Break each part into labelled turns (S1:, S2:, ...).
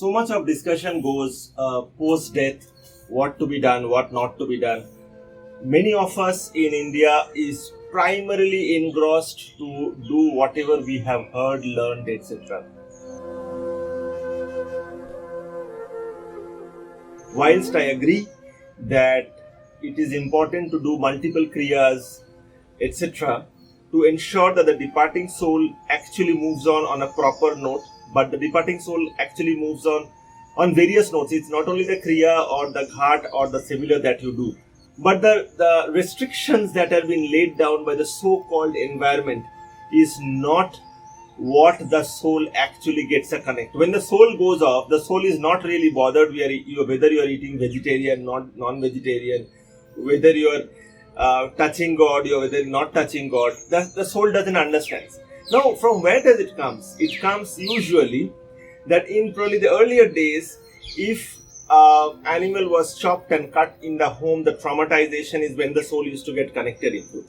S1: so much of discussion goes post-death, what to be done, what not to be done. Many of us in India is primarily engrossed to do whatever we have heard, learned, etc. Whilst I agree that it is important to do multiple kriyas, etc., to ensure that the departing soul actually moves on a proper note, but the departing soul actually moves on various notes. It's not only the kriya or the ghat or the similar that you do, but the restrictions that have been laid down by the so-called environment is not what the soul actually gets a connect. When the soul goes off, the soul is not really bothered whether you are eating vegetarian, non-vegetarian, whether you are touching God or whether not touching God. The soul doesn't understand. Now, from where does it come? It comes usually that in probably the earlier days, if animal was chopped and cut in the home, the traumatization is when the soul used to get connected into.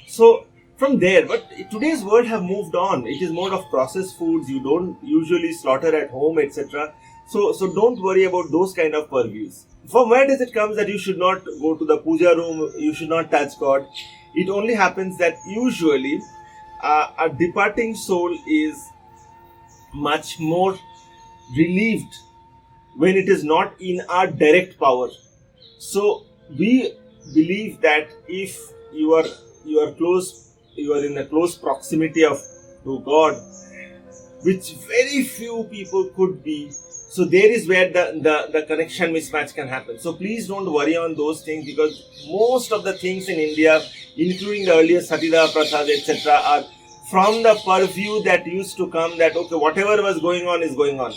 S1: So from there, but today's world have moved on. It is more of processed foods. You don't usually slaughter at home, etc. So don't worry about those kind of purviews. From where does it come that you should not go to the puja room, you should not touch God? It only happens that usually a departing soul is much more relieved when it is not in our direct power. So we believe that if you are in a close proximity to God, which very few people could be. So there is where the connection mismatch can happen. So please don't worry on those things, because most of the things in India, including the earlier Satida Prathas, etc., are from the purview that used to come that, okay, whatever was going on is going on.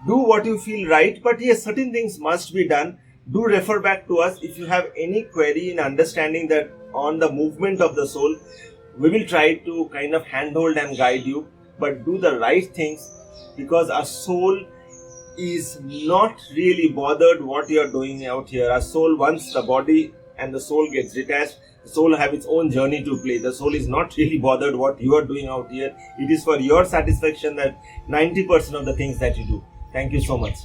S1: Do what you feel right, but yes, certain things must be done. Do refer back to us if you have any query in understanding that on the movement of the soul. We will try to kind of handhold and guide you, but do the right things, because our soul is not really bothered what you are doing out here. Our soul, once the body and the soul gets detached, the soul have its own journey to play. The soul is not really bothered what you are doing out here. It is for your satisfaction that 90% of the things that you do. Thank you so much.